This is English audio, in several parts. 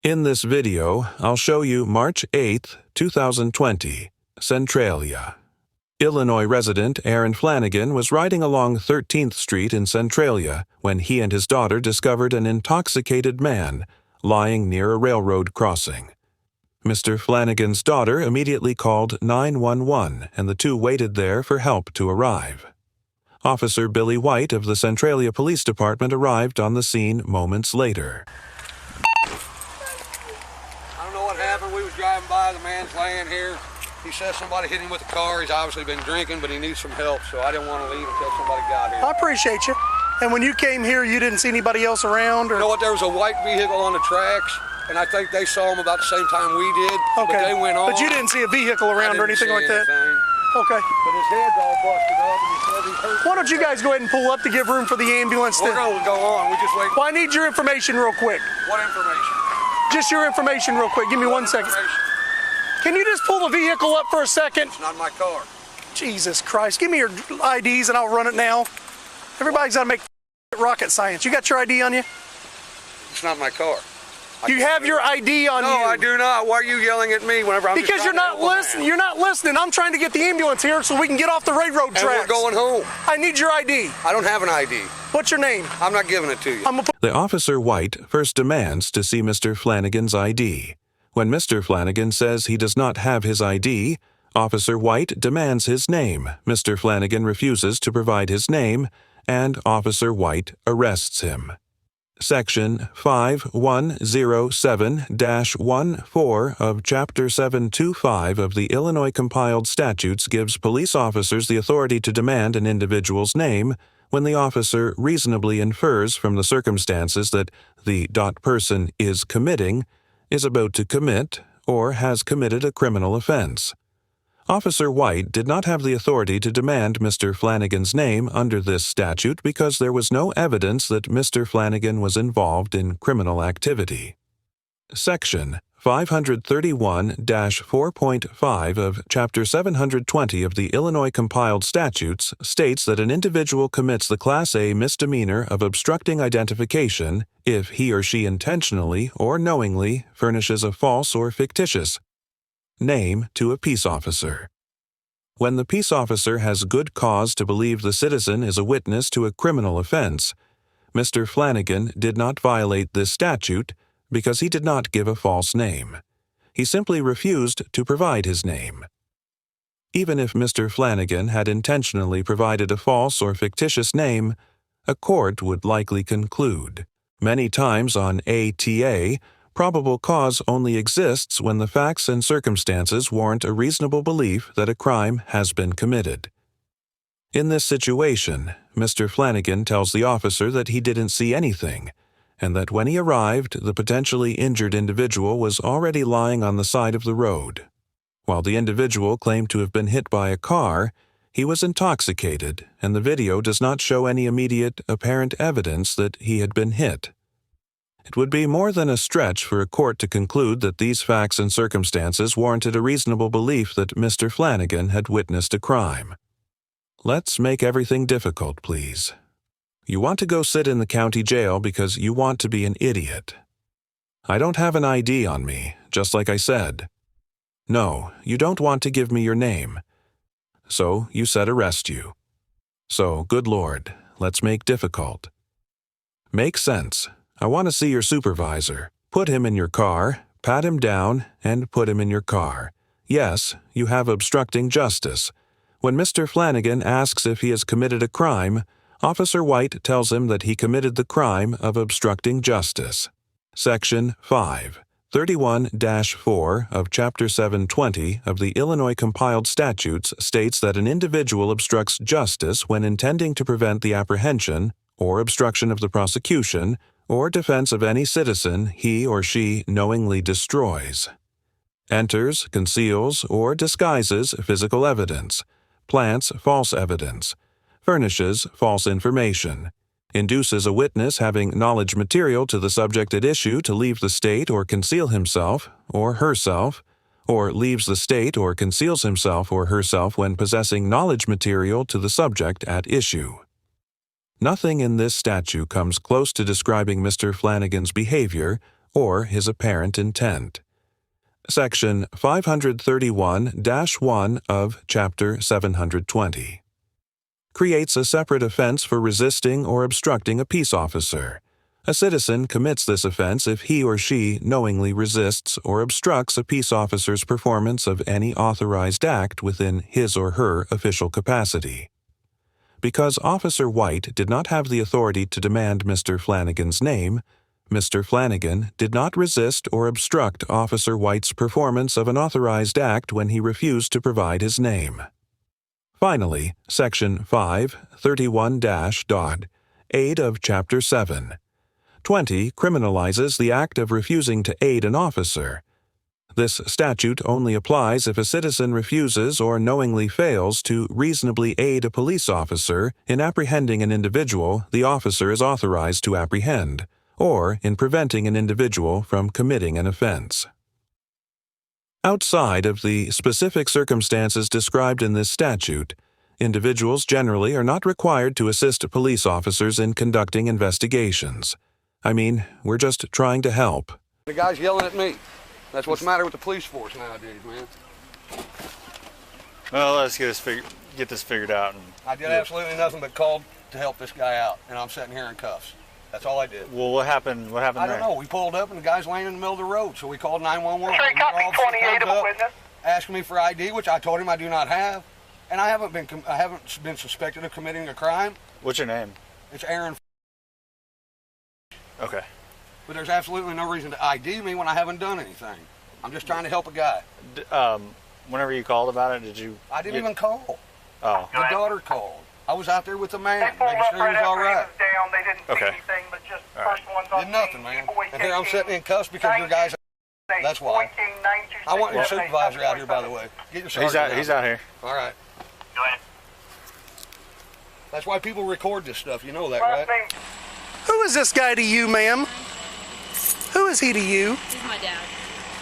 In this video, I'll show you March 8, 2020, Centralia. Illinois resident Aaron Flanagan was riding along 13th Street in Centralia when he and his daughter discovered an intoxicated man lying near a railroad crossing. Mr. Flanagan's daughter immediately called 911, and the two waited there for help to arrive. Officer Billy White of the Centralia Police Department arrived on the scene moments later. I don't know what happened. We was driving by, the man's laying here. He says somebody hit him with a car. He's obviously been drinking, but he needs some help, so I didn't want to leave until somebody got here. I appreciate you. And when you came here, you didn't see anybody else around? Or? You know what? There was a white vehicle on the tracks, and I think they saw him about the same time we did. Okay. But they went on. But you didn't see a vehicle around or anything like that? Okay. But his head's all busted up, and he said he hurt. Why don't you guys go ahead and pull up to give room for the ambulance? We're going to go on. We just wait. Well, I need your information real quick. What information? Just your information real quick. Give me 1 second. Can you just pull the vehicle up for a second? It's not my car. Jesus Christ. Give me your IDs and I'll run it now. Everybody's got to make rocket science. You got your ID on you? It's not my car. You have your ID on you. No, I do not. Why are you yelling at me whenever I'm just Because you're not listening. You're not listening. I'm trying to get the ambulance here so we can get off the railroad tracks. And we're going home. I need your ID. I don't have an ID. What's your name? I'm not giving it to you. The Officer White first demands to see Mr. Flanagan's ID. When Mr. Flanagan says he does not have his ID, Officer White demands his name. Mr. Flanagan refuses to provide his name, and Officer White arrests him. Section 5107-14 of Chapter 725 of the Illinois Compiled Statutes gives police officers the authority to demand an individual's name when the officer reasonably infers from the circumstances that the person is committing, is about to commit, or has committed a criminal offense. Officer White did not have the authority to demand Mr. Flanagan's name under this statute because there was no evidence that Mr. Flanagan was involved in criminal activity. Section 531-4.5 of Chapter 720 of the Illinois Compiled Statutes states that an individual commits the Class A misdemeanor of obstructing identification if he or she intentionally or knowingly furnishes a false or fictitious name to a peace officer. When the peace officer has good cause to believe the citizen is a witness to a criminal offense, Mr. Flanagan did not violate this statute because he did not give a false name. He simply refused to provide his name. Even if Mr. Flanagan had intentionally provided a false or fictitious name, a court would likely conclude. Many times on ATA, probable cause only exists when the facts and circumstances warrant a reasonable belief that a crime has been committed. In this situation, Mr. Flanagan tells the officer that he didn't see anything, and that when he arrived, the potentially injured individual was already lying on the side of the road. While the individual claimed to have been hit by a car, he was intoxicated, and the video does not show any immediate, apparent evidence that he had been hit. It would be more than a stretch for a court to conclude that these facts and circumstances warranted a reasonable belief that Mr. Flanagan had witnessed a crime. Let's make everything difficult, please. You want to go sit in the county jail because you want to be an idiot. I don't have an ID on me, just like I said. No, you don't want to give me your name. So you said arrest you. So, good Lord, let's make difficult. Make sense. I want to see your supervisor. Put him in your car, pat him down, and put him in your car. Yes, you have obstructing justice. When Mr. Flanagan asks if he has committed a crime, Officer White tells him that he committed the crime of obstructing justice. Section 531-4 of Chapter 720 of the Illinois Compiled Statutes states that an individual obstructs justice when intending to prevent the apprehension or obstruction of the prosecution or defense of any citizen he or she knowingly destroys, enters, conceals, or disguises physical evidence, plants false evidence, furnishes false information, induces a witness having knowledge material to the subject at issue to leave the state or conceal himself or herself, or leaves the state or conceals himself or herself when possessing knowledge material to the subject at issue. Nothing in this statute comes close to describing Mr. Flanagan's behavior or his apparent intent. Section 531-1 of Chapter 720 creates a separate offense for resisting or obstructing a peace officer. A citizen commits this offense if he or she knowingly resists or obstructs a peace officer's performance of any authorized act within his or her official capacity. Because Officer White did not have the authority to demand Mr. Flanagan's name, Mr. Flanagan did not resist or obstruct Officer White's performance of an authorized act when he refused to provide his name. Finally, Section 531-8 of Chapter 720 criminalizes the act of refusing to aid an officer. This statute only applies if a citizen refuses or knowingly fails to reasonably aid a police officer in apprehending an individual the officer is authorized to apprehend, or in preventing an individual from committing an offense. Outside of the specific circumstances described in this statute, individuals generally are not required to assist police officers in conducting investigations. I mean, we're just trying to help. The guy's yelling at me. That's what's the matter with the police force nowadays, man. Well, let's get this figured out. I did absolutely nothing but called to help this guy out, and I'm sitting here in cuffs. That's all I did. Well, what happened? What happened I don't know. We pulled up, and the guy's laying in the middle of the road, so we called 911. Sure, copy 28 of a witness. Asking me for ID, which I told him I do not have, and I haven't been suspected of committing a crime. What's your name? It's Aaron. Okay. But there's absolutely no reason to ID me when I haven't done anything. I'm just trying to help a guy. Whenever you called about it, did you? I didn't even call. Oh. The daughter called. I was out there with the man, They pulled making up sure he was right all after he right. was down. They didn't Okay. see anything, but just All right. first ones on Did nothing, man. Boy And here I'm 18, sitting in cuffs because your guys. That's why. 14, 926, I want your 78, supervisor out here, by the way. Get your sergeant He's out here. All right. Go ahead. That's why people record this stuff. You know that, Last right? name. Who is this guy to you, ma'am? Who is he to you? He's my dad.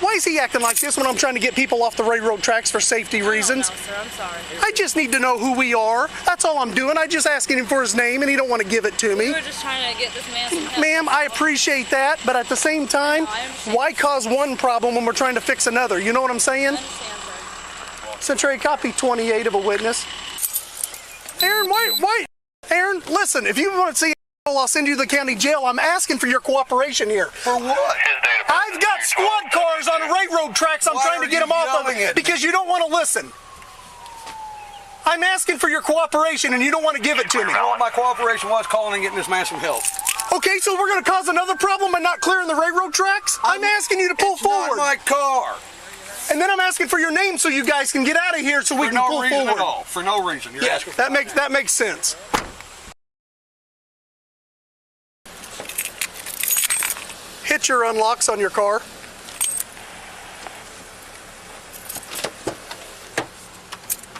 Why is he acting like this when I'm trying to get people off the railroad tracks for safety reasons? No, sir, I'm sorry. I just need to know who we are. That's all I'm doing. I just asking him for his name, and he don't want to give it to We me. were just trying to get this man some help. Ma'am, I appreciate that, but at the same time, I understand. why cause one problem when we're trying to fix another? You know what I'm I saying? understand, sir. Century, copy 28 of a witness. Aaron, wait. Aaron, listen, if you want to see I'll send you to the county jail. I'm asking for your cooperation here. For what? I've got squad cars on the railroad tracks. I'm Why trying to are get you them off of yelling it at me? because you don't want to listen. I'm asking for your cooperation and you don't want to give it to me. You know what my cooperation was? Calling and getting this man some help. Okay, so we're going to cause another problem by not clearing the railroad tracks? I'm asking you to pull It's forward. not my car. And then I'm asking for your name so you guys can get out of here so we For can no pull reason forward. at all. For no reason. You're Yeah, asking for that makes sense. Hit your unlocks on your car.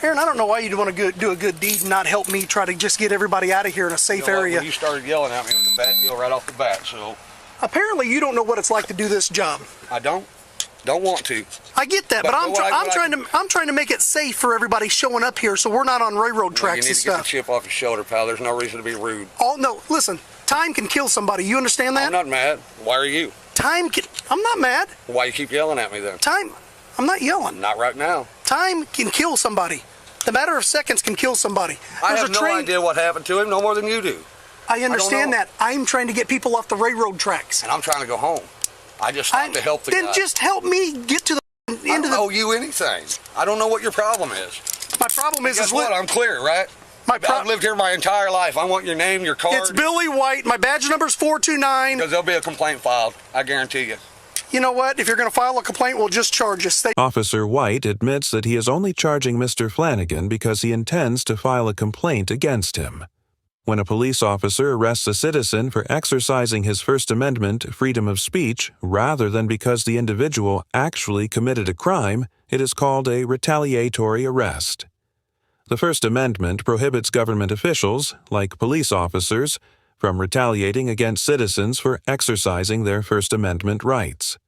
Aaron, I don't know why you'd want to do a good deed and not help me try to just get everybody out of here in a safe You know what? area. When you started yelling at me, it was a bad deal right off the bat, so Apparently, you don't know what it's like to do this job. I don't want to. I get that, but But I'm trying to make it safe for everybody showing up here, so we're not on railroad You tracks need and to get the stuff. chip off your shoulder, pal. There's no reason to be rude. Oh no, listen, time can kill somebody. You understand that? I'm not mad. Why are you? Time can. I'm not mad. Why you keep yelling at me then? Time. I'm not yelling. Not right now. Time can kill somebody. The matter of seconds can kill somebody. I There's have a no train. idea what happened to him, no more than you do. I understand know. that. I'm trying to get people off the railroad tracks. And I'm trying to go home. I just stopped to help the then guy. just help me get to the I end don't of owe the. you anything. I don't know what your problem is. My problem is Guess what? I'm clear, right? I've lived here my entire life. I want your name, your card. It's Billy White. My badge number's 429. Because there'll be a complaint filed. I guarantee you. You know what? If you're going to file a complaint, we'll just charge you. Stay. Officer White admits that he is only charging Mr. Flanagan because he intends to file a complaint against him. When a police officer arrests a citizen for exercising his First Amendment freedom of speech rather than because the individual actually committed a crime, it is called a retaliatory arrest. The First Amendment prohibits government officials, like police officers, from retaliating against citizens for exercising their First Amendment rights.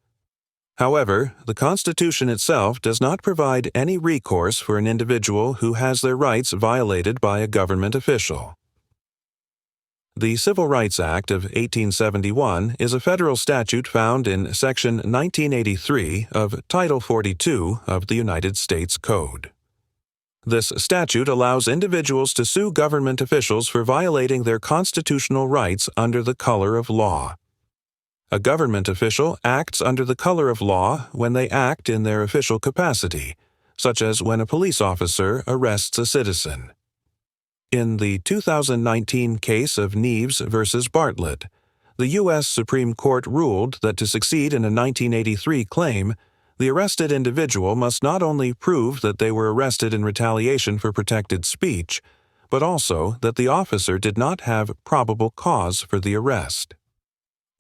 However, the Constitution itself does not provide any recourse for an individual who has their rights violated by a government official. The Civil Rights Act of 1871 is a federal statute found in Section 1983 of Title 42 of the United States Code. This statute allows individuals to sue government officials for violating their constitutional rights under the color of law. A government official acts under the color of law when they act in their official capacity, such as when a police officer arrests a citizen. In the 2019 case of Neves v. Bartlett, the U.S. Supreme Court ruled that to succeed in a 1983 claim, the arrested individual must not only prove that they were arrested in retaliation for protected speech, but also that the officer did not have probable cause for the arrest.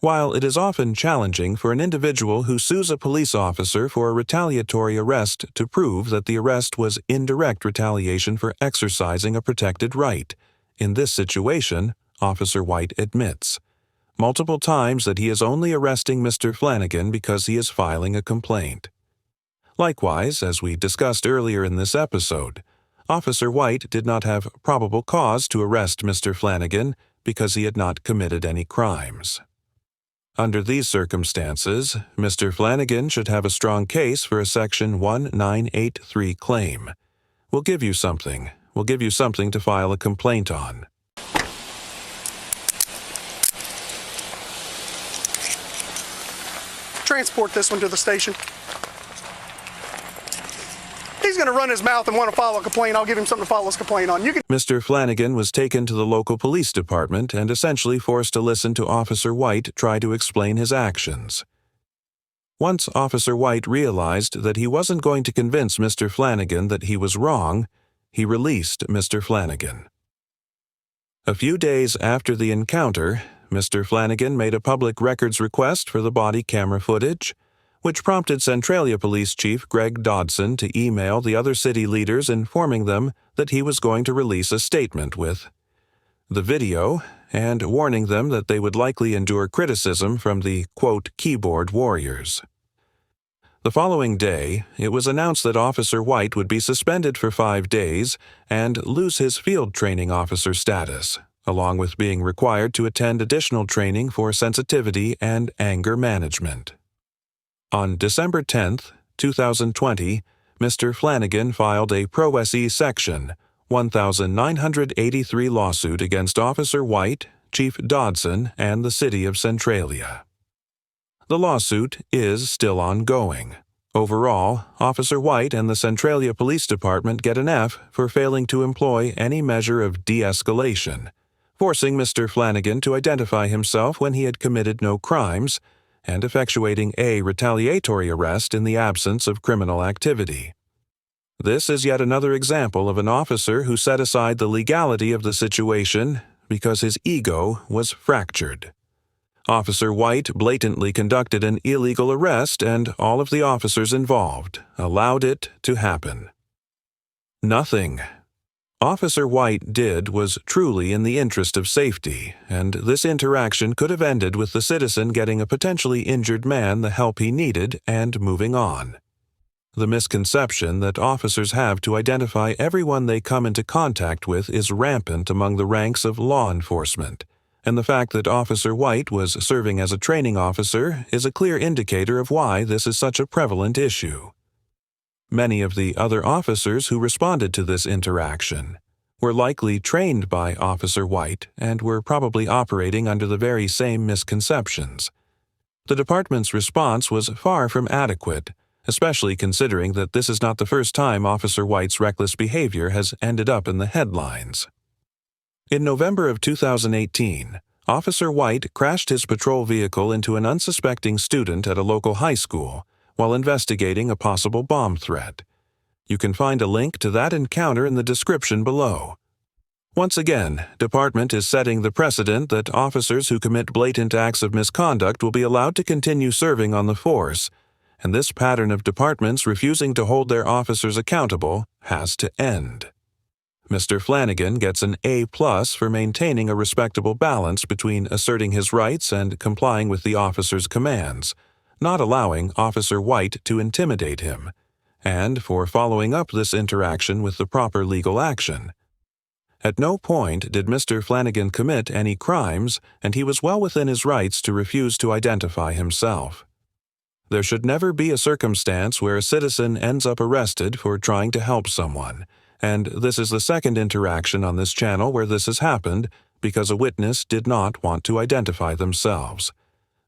While it is often challenging for an individual who sues a police officer for a retaliatory arrest to prove that the arrest was indirect retaliation for exercising a protected right, in this situation, Officer White admits multiple times that he is only arresting Mr. Flanagan because he is filing a complaint. Likewise, as we discussed earlier in this episode, Officer White did not have probable cause to arrest Mr. Flanagan because he had not committed any crimes. Under these circumstances, Mr. Flanagan should have a strong case for a Section 1983 claim. We'll give you something. We'll give you something to file a complaint on. Transport this one to the station. He's going to run his mouth and want to file a complaint. I'll give him something to file his complaint on. Mr. Flanagan was taken to the local police department and essentially forced to listen to Officer White try to explain his actions. Once Officer White realized that he wasn't going to convince Mr. Flanagan that he was wrong, he released Mr. Flanagan. A few days after the encounter, Mr. Flanagan made a public records request for the body camera footage, which prompted Centralia Police Chief Greg Dodson to email the other city leaders informing them that he was going to release a statement with the video and warning them that they would likely endure criticism from the, quote, keyboard warriors. The following day, it was announced that Officer White would be suspended for 5 days and lose his field training officer status, along with being required to attend additional training for sensitivity and anger management. On December 10, 2020, Mr. Flanagan filed a Pro Se Section 1983 lawsuit against Officer White, Chief Dodson, and the City of Centralia. The lawsuit is still ongoing. Overall, Officer White and the Centralia Police Department get an F for failing to employ any measure of de-escalation, forcing Mr. Flanagan to identify himself when he had committed no crimes, and effectuating a retaliatory arrest in the absence of criminal activity. This is yet another example of an officer who set aside the legality of the situation because his ego was fractured. Officer White blatantly conducted an illegal arrest, and all of the officers involved allowed it to happen. Nothing Officer White did was truly in the interest of safety, and this interaction could have ended with the citizen getting a potentially injured man the help he needed and moving on. The misconception that officers have to identify everyone they come into contact with is rampant among the ranks of law enforcement, and the fact that Officer White was serving as a training officer is a clear indicator of why this is such a prevalent issue. Many of the other officers who responded to this interaction were likely trained by Officer White and were probably operating under the very same misconceptions. The department's response was far from adequate, especially considering that this is not the first time Officer White's reckless behavior has ended up in the headlines. In November of 2018, Officer White crashed his patrol vehicle into an unsuspecting student at a local high school while investigating a possible bomb threat. You can find a link to that encounter in the description below. Once again, department is setting the precedent that officers who commit blatant acts of misconduct will be allowed to continue serving on the force, and this pattern of departments refusing to hold their officers accountable has to end. Mr. Flanagan gets an A+ for maintaining a respectable balance between asserting his rights and complying with the officer's commands, not allowing Officer White to intimidate him, and for following up this interaction with the proper legal action. At no point did Mr. Flanagan commit any crimes, and he was well within his rights to refuse to identify himself. There should never be a circumstance where a citizen ends up arrested for trying to help someone, and this is the second interaction on this channel where this has happened because a witness did not want to identify themselves.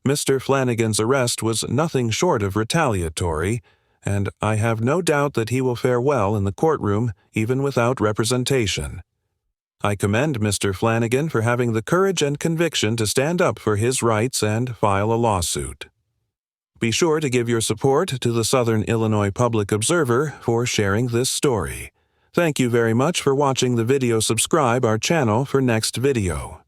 Mr. Flanagan's arrest was nothing short of retaliatory, and I have no doubt that he will fare well in the courtroom even without representation. I commend Mr. Flanagan for having the courage and conviction to stand up for his rights and file a lawsuit. Be sure to give your support to the Southern Illinois Public Observer for sharing this story. Thank you very much for watching the video. Subscribe our channel for next video.